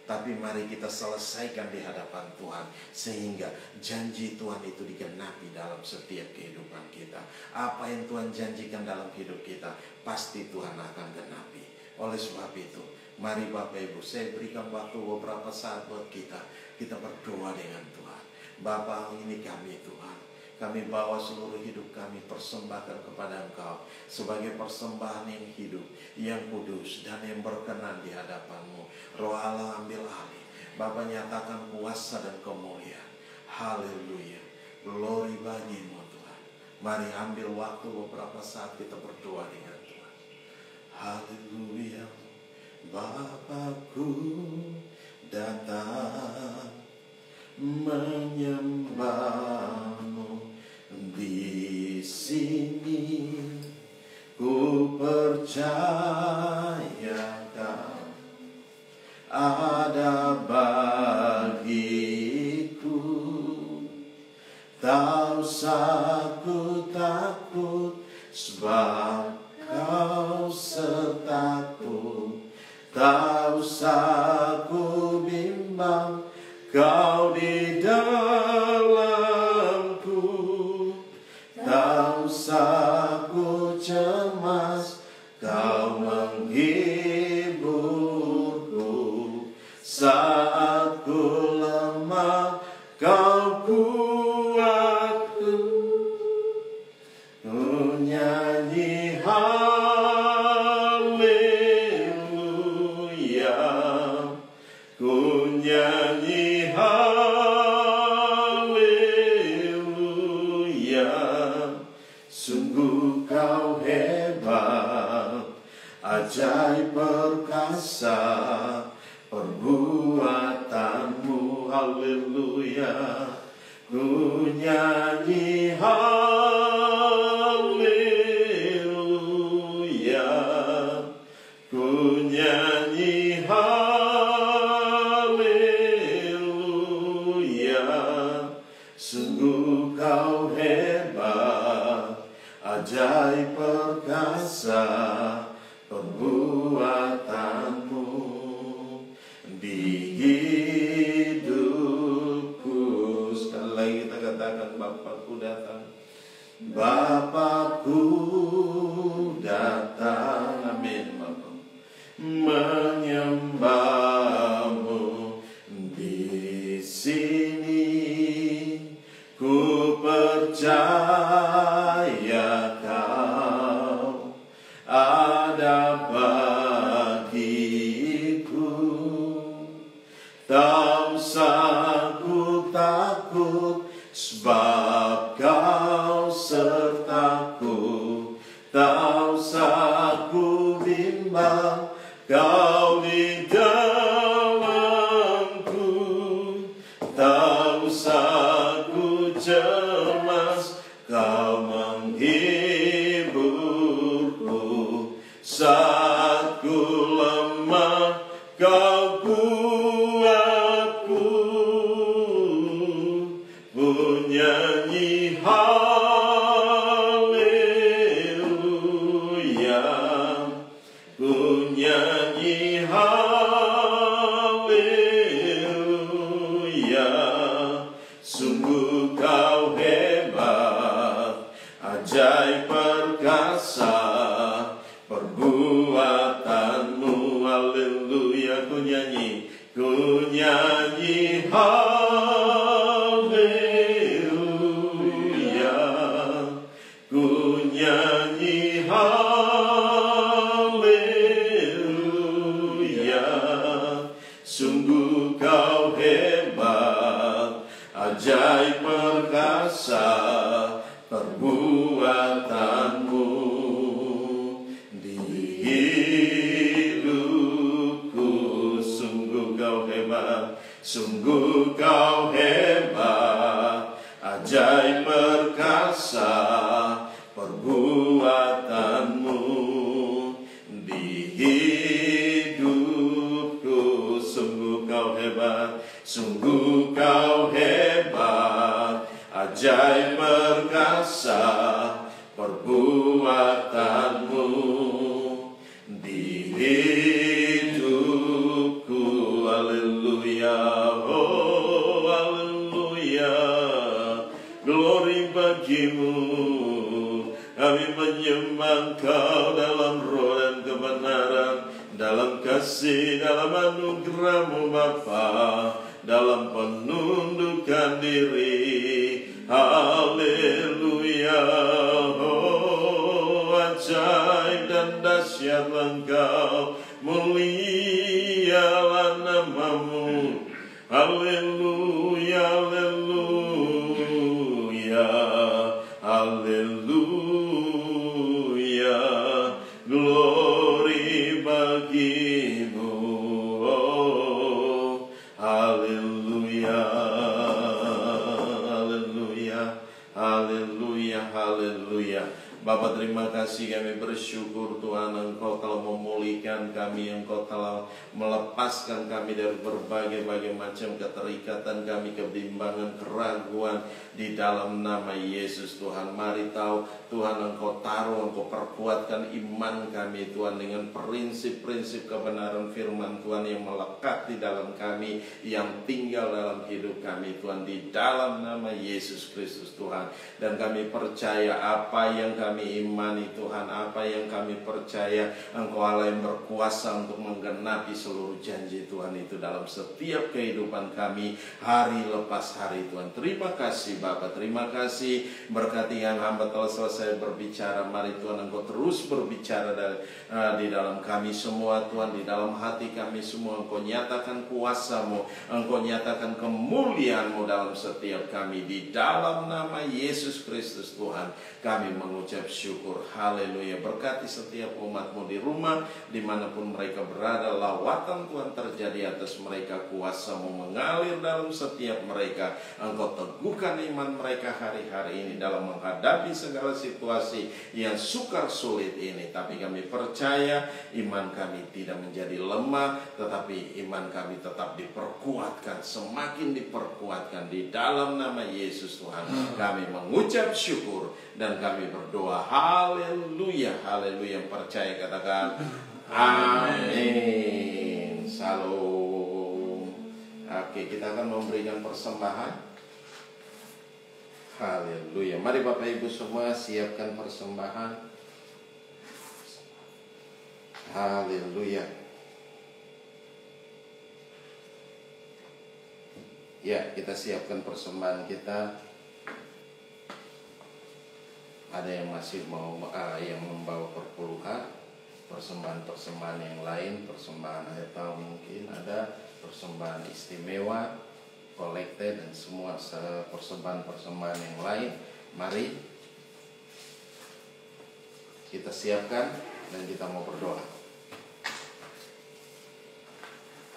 tapi mari kita selesaikan di hadapan Tuhan. Sehingga janji Tuhan itu digenapi dalam setiap kehidupan kita. Apa yang Tuhan janjikan dalam hidup kita, pasti Tuhan akan genapi. Oleh sebab itu, mari Bapak Ibu, saya berikan waktu beberapa saat buat kita. Kita berdoa dengan Tuhan. Bapa, ini kami Tuhan. Kami bawa seluruh hidup kami, persembahkan kepada Engkau sebagai persembahan yang hidup, yang kudus, dan yang berkenan di hadapan-Mu. Roh Allah, ambil alih. Bapa, nyatakan kuasa dan kemuliaan. Haleluya. Glory bagi-Mu Tuhan. Mari ambil waktu beberapa saat kita berdoa dengan Tuhan. Haleluya. Bapakku datang menyembahmu di sini. Ku percaya Kau ada bagiku. Tak usah ku takut, sebab Kau sertaku. Tak usah ku bimbang, Kau di dalamku. Tak usah ku cemas, Kau menghiburku. Saat ku lemah, Kau kuatku. Ku nyanyi haleluya, ku nyanyi haleluya. Sungguh Kau hebat, ajaib perkasa perbuatanmu, haleluya. Ku nyanyi haleluya, ku nyanyi haleluya. Sungguh Kau hebat, ajaib perkasa perbuatanmu di hidupku. Sekali lagi kita katakan, Bapakku datang. Bapakku datang, amin Bapak, menyembahmu di sini. Ku percaya Kau ada bagiku. Tak usah ku takut, sebab Kau sertaku. Tak usah ku bimbang, Kau di dalamku. Tak usah ku cemas, Kau menghiburku. Saat ku lemah, Kau kuatku. Ku nyanyi haleluya, ku nyanyi haleluya. Sungguh Kau hebat, ajaib perkasa perbuatanmu, haleluya. Ku nyanyi haleluya, ku nyanyi haleluya. Sungguh Kau hebat, ajaib perkasa perbuatanmu di hidupku. Sungguh Kau hebat, sungguh Kau hebat, ajaib perkasa perbuatanmu di hidupku. Sungguh Kau hebat, sungguh Kau hebat, ajaib perkasa perbuatanmu di hidupku. Haleluya, oh haleluya. Glory bagimu, kami menyembah Kau dalam roh dan kebenaran, dalam kasih, dalam anugerah-Mu Bapa, dalam penundukan diri. Haleluya, oh ajaib dan dahsyat Engkau, mulialah nama-Mu. Haleluya, haleluya, haleluya. Glory bagimu. Bapa, terima kasih, kami bersyukur Tuhan, Engkau telah memulihkan kami, Engkau telah melepaskan kami dari berbagai macam keterikatan kami, kebimbangan, keraguan di dalam nama Yesus Tuhan. Mari tahu Tuhan, Engkau taruh, Engkau perkuatkan iman kami Tuhan dengan prinsip-prinsip kebenaran firman Tuhan yang melekat di dalam kami, yang tinggal dalam hidup kami Tuhan, di dalam nama Yesus Kristus Tuhan. Dan kami percaya apa yang kami imani Tuhan, apa yang kami percaya, Engkau Allah yang berkuasa untuk menggenapi seluruh janji Tuhan itu dalam setiap kehidupan kami hari lepas hari Tuhan. Terima kasih Bapa, terima kasih, berkati yang hamba telah selesai berbicara. Mari Tuhan, Engkau terus berbicara di dalam kami semua Tuhan, di dalam hati kami semua. Engkau nyatakan kuasa-Mu, Engkau nyatakan kemuliaan-Mu dalam setiap kami, di dalam nama Yesus Kristus Tuhan kami mengucap syukur. Haleluya. Berkati setiap umat-Mu di rumah, dimanapun mereka berada. Lawatan Tuhan terjadi atas mereka, kuasa-Mu mengalir dalam setiap mereka. Engkau teguhkan iman mereka hari-hari ini dalam menghadapi segala situasi yang sukar sulit ini. Tapi kami percaya iman kami tidak menjadi lemah, tetapi iman kami tetap diperkuatkan, semakin diperkuatkan di dalam nama Yesus Tuhan. Kami mengucap syukur dan kami berdoa. Haleluya, haleluya. Yang percaya katakan amin. Salam. Oke, kita akan memberikan persembahan. Haleluya. Mari Bapak Ibu semua siapkan persembahan. Haleluya. Ya, kita siapkan persembahan kita. Ada yang masih yang membawa perpuluhan, persembahan-persembahan yang lain, persembahan akhir tahun mungkin ada, persembahan istimewa, kolekte, dan semua persembahan-persembahan yang lain. Mari kita siapkan dan kita mau berdoa.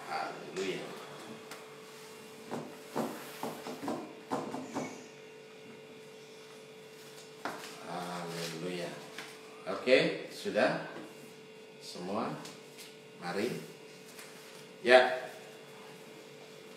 Haleluya. Haleluya. Oke, sudah semua? Mari. Ya.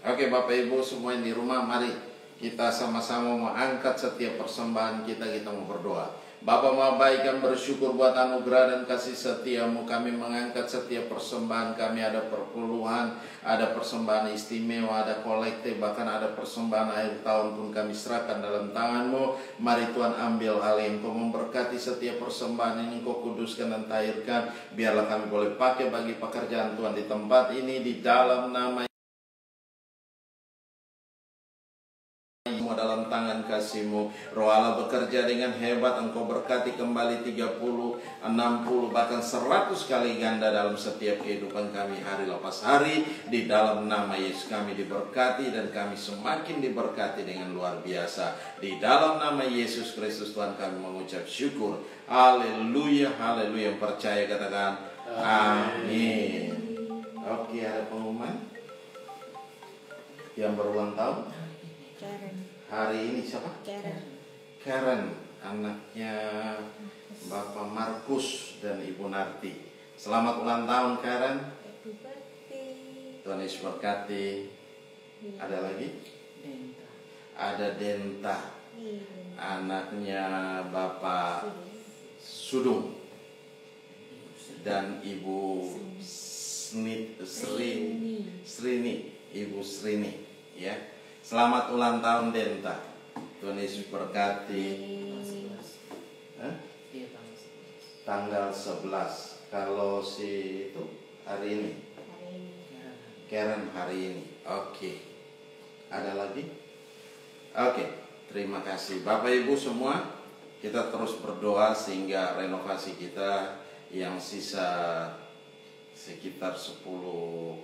Oke, Bapak Ibu semua yang di rumah, mari kita sama-sama mengangkat setiap persembahan kita mau berdoa. Bapa Maha Baik, kami bersyukur buat anugerah dan kasih setia-Mu. Kami mengangkat setiap persembahan kami. Ada perpuluhan, ada persembahan istimewa, ada kolektif, bahkan ada persembahan akhir tahun pun kami serahkan dalam tangan-Mu. Mari Tuhan ambil hal yang Kau memberkati setiap persembahan ini, Kau kuduskan dan tahirkan. Biarlah kami boleh pakai bagi pekerjaan Tuhan di tempat ini, di dalam nama dalam tangan kasih-Mu. Roh Allah bekerja dengan hebat. Engkau berkati kembali 30, 60, bahkan 100 kali ganda dalam setiap kehidupan kami hari lepas hari. Di dalam nama Yesus kami diberkati dan kami semakin diberkati dengan luar biasa. Di dalam nama Yesus Kristus Tuhan kami mengucap syukur. Haleluya, haleluya. Yang percaya katakan amin. Oke, ada pengumuman yang berulang tahun. Karen. Hari ini siapa? Karen, anaknya Bapak Markus dan Ibu Narti. Selamat ulang tahun Karen. Tuhan Yesus berkati. Ada lagi? Ada Denta, anaknya Bapak Sudung dan Ibu Srini, Ibu Srini, ya. Selamat ulang tahun Denta. Tuhan Yesus berkati. Tanggal 11. Kalau si itu hari ini. Karen hari ini. Oke. Ada lagi? Oke. Terima kasih Bapak Ibu semua. Kita terus berdoa sehingga renovasi kita yang sisa sekitar 10%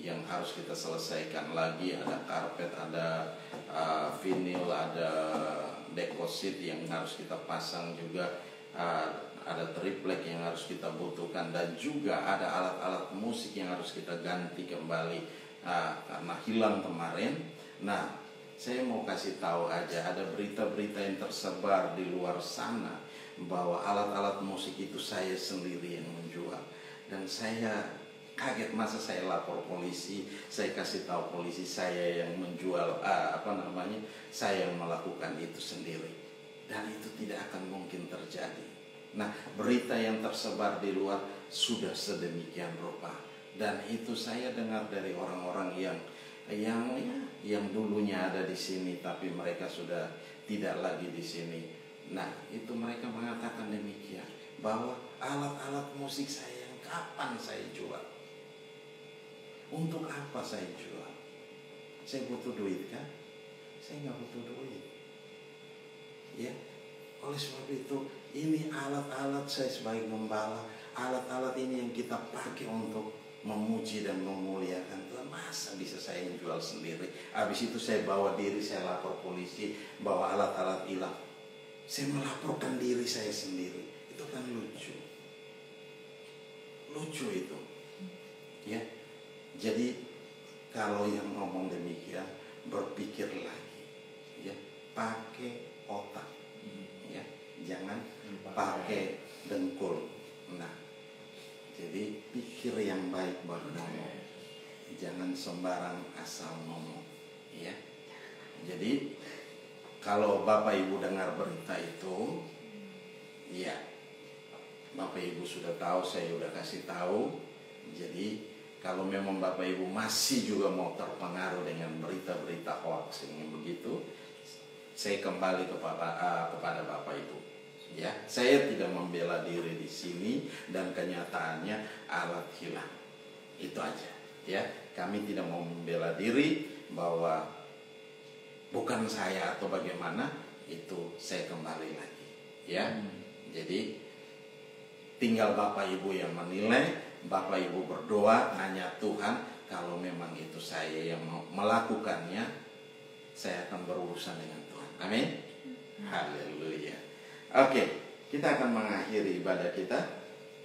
yang harus kita selesaikan lagi. Ada karpet, ada vinil, ada dekosit yang harus kita pasang juga, ada triplek yang harus kita butuhkan, dan juga ada alat-alat musik yang harus kita ganti kembali karena hilang kemarin. Nah, Saya mau kasih tahu aja, ada berita-berita yang tersebar di luar sana bahwa alat-alat musik itu saya sendiri yang menjual. Dan saya kaget, masa saya lapor polisi, saya kasih tahu polisi saya yang menjual saya yang melakukan itu sendiri. Dan itu tidak akan mungkin terjadi. Nah, berita yang tersebar di luar sudah sedemikian rupa. Dan itu saya dengar dari orang-orang yang dulunya ada di sini tapi mereka sudah tidak lagi di sini. Nah, itu mereka mengatakan demikian, bahwa alat-alat musik saya yang kapan saya jual? Untuk apa saya jual? Saya butuh duit kan? Saya nggak butuh duit. Ya, oleh sebab itu ini alat-alat saya sebagai gembala, alat-alat ini yang kita pakai untuk memuji dan memuliakan Tuhan. Masa bisa saya yang jual sendiri? Habis itu saya bawa diri, saya lapor polisi bahwa alat-alat hilang. Saya melaporkan diri saya sendiri. Itu kan lucu. Lucu itu. Ya. Jadi kalau yang ngomong demikian, berpikir lagi. Ya, pakai otak. Ya, jangan pakai dengkul. Nah, jadi pikir yang baik baru ngomong. Jangan sembarang asal ngomong. Ya. Jadi kalau Bapak Ibu dengar berita itu, ya, Bapak Ibu sudah tahu, saya sudah kasih tahu. Jadi kalau memang Bapak Ibu masih juga mau terpengaruh dengan berita-berita hoax yang begitu, saya kembali kepada Bapak Ibu. Ya, saya tidak membela diri di sini dan kenyataannya alat hilang. Itu aja. Ya, kami tidak mau membela diri bahwa bukan saya atau bagaimana, itu saya kembali lagi. Ya, jadi tinggal Bapak Ibu yang menilai. Bapak Ibu berdoa, nanya Tuhan, kalau memang itu saya yang melakukannya, saya akan berurusan dengan Tuhan. Amin. Haleluya. Oke, kita akan mengakhiri ibadah kita.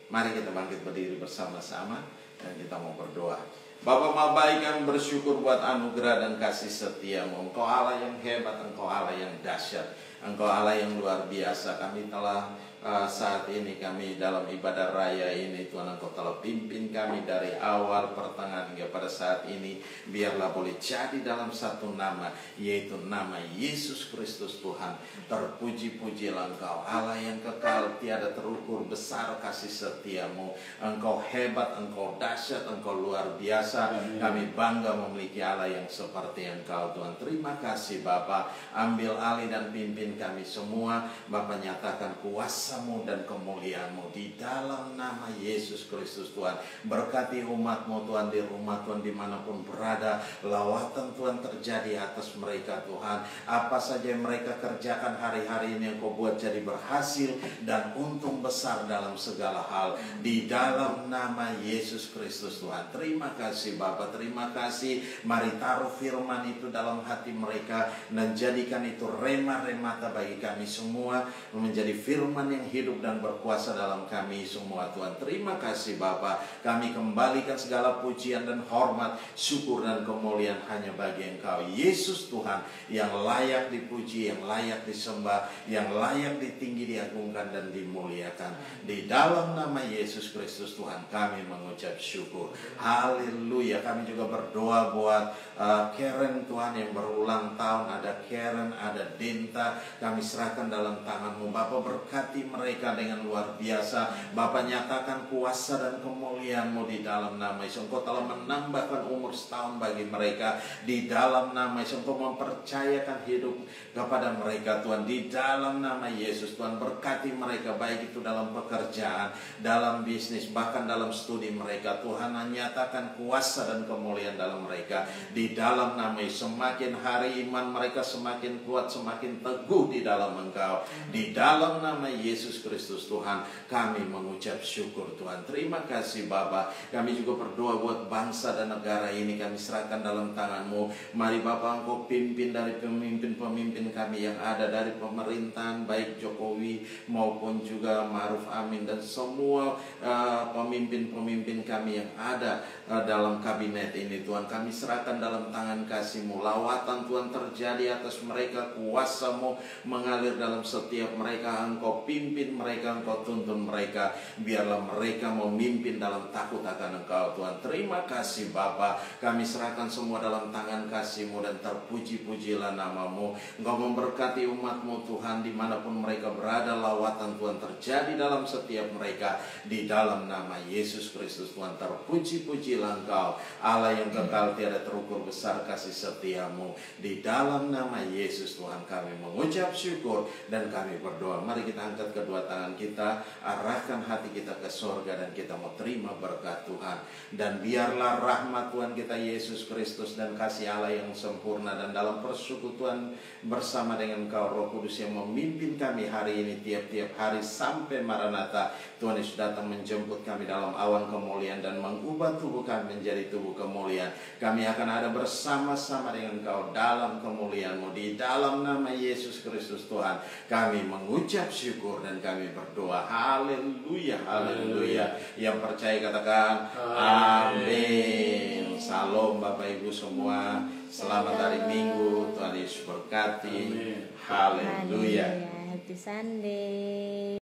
Mari kita bangkit berdiri bersama-sama dan kita mau berdoa. Bapa Maha Baik, kami bersyukur buat anugerah dan kasih setia-Mu. Engkau Allah yang hebat, Engkau Allah yang dahsyat, Engkau Allah yang luar biasa. Kami telah saat ini kami dalam ibadah raya ini, Tuhan Engkau telah pimpin kami dari awal pertengahan hingga pada saat ini. Biarlah boleh jadi dalam satu nama, yaitu nama Yesus Kristus Tuhan. Terpuji-pujilah Engkau Allah yang kekal, tiada terukur besar kasih setia-Mu. Engkau hebat, Engkau dahsyat, Engkau luar biasa. Kami bangga memiliki Allah yang seperti Engkau, Tuhan. Terima kasih Bapa. Ambil alih dan pimpin kami semua. Bapa, nyatakan kuasa-Mu dan kemuliaan-Mu di dalam nama Yesus Kristus Tuhan. Berkati umat-Mu Tuhan, di rumah Tuhan dimanapun berada. Lawatan Tuhan terjadi atas mereka Tuhan. Apa saja yang mereka kerjakan hari-hari ini, Engkau buat jadi berhasil dan untung besar dalam segala hal. Di dalam nama Yesus Kristus Tuhan. Terima kasih Bapa, terima kasih. Mari taruh firman itu dalam hati mereka dan jadikan itu rema-remata bagi kami semua, menjadi firman yang hidup dan berkuasa dalam kami semua Tuhan. Terima kasih Bapa. Kami kembalikan segala pujian dan hormat, syukur dan kemuliaan hanya bagi Engkau Yesus Tuhan, yang layak dipuji, yang layak disembah, yang layak ditinggi, diagungkan dan dimuliakan. Di dalam nama Yesus Kristus Tuhan kami mengucap syukur. Haleluya. Kami juga berdoa buat Karen Tuhan yang berulang tahun. Ada Karen, ada Dinta. Kami serahkan dalam tangan-Mu Bapa. Berkati mereka dengan luar biasa. Bapa, nyatakan kuasa dan kemuliaan-Mu di dalam nama Yesus. Engkau telah menambahkan umur setahun bagi mereka. Di dalam nama Yesus Engkau mempercayakan hidup kepada mereka Tuhan. Di dalam nama Yesus Tuhan, berkati mereka, baik itu dalam pekerjaan, dalam bisnis, bahkan dalam studi mereka Tuhan. Nyatakan kuasa dan kemuliaan dalam mereka. Di dalam nama Yesus, semakin hari iman mereka semakin kuat, semakin teguh di dalam Engkau. Di dalam nama Yesus Yesus Kristus Tuhan, kami mengucap syukur Tuhan. Terima kasih Bapa. Kami juga berdoa buat bangsa dan negara ini, kami serahkan dalam tangan-Mu. Mari Bapa, Engkau pimpin dari pemimpin-pemimpin kami yang ada, dari pemerintahan baik Jokowi maupun juga Ma'ruf Amin, dan semua pemimpin-pemimpin kami yang ada dalam kabinet ini Tuhan. Kami serahkan dalam tangan kasih-Mu. Lawatan Tuhan terjadi atas mereka, kuasa-Mu mengalir dalam setiap mereka. Engkau pimpin mereka, Engkau tuntun mereka. Biarlah mereka memimpin dalam takut akan Engkau Tuhan. Terima kasih Bapa. Kami serahkan semua dalam tangan kasih-Mu, dan terpuji-pujilah nama-Mu. Engkau memberkati umat-Mu Tuhan dimanapun mereka berada. Lawatan Tuhan terjadi dalam setiap mereka, di dalam nama Yesus Kristus Tuhan. Terpuji-pujilah Engkau, Allah yang kekal tiada terukur besar kasih setia-Mu. Di dalam nama Yesus Tuhan kami mengucap syukur dan kami berdoa. Mari kita angkat kedua tangan kita, arahkan hati kita ke sorga, dan kita mau terima berkat Tuhan. Dan biarlah rahmat Tuhan kita Yesus Kristus dan kasih Allah yang sempurna, dan dalam persekutuan bersama dengan Engkau Roh Kudus yang memimpin kami hari ini, tiap-tiap hari sampai Maranatha. Tuhan Yesus datang menjemput kami dalam awan kemuliaan dan mengubah tubuh kami menjadi tubuh kemuliaan. Kami akan ada bersama-sama dengan Engkau dalam kemuliaan-Mu. Di dalam nama Yesus Kristus Tuhan kami mengucap syukur dan kami berdoa. Haleluya, haleluya. Yang percaya katakan amin. Salam Bapak Ibu semua. Selamat hari Minggu. Tuhan Yesus berkati. Haleluya. Happy Sunday.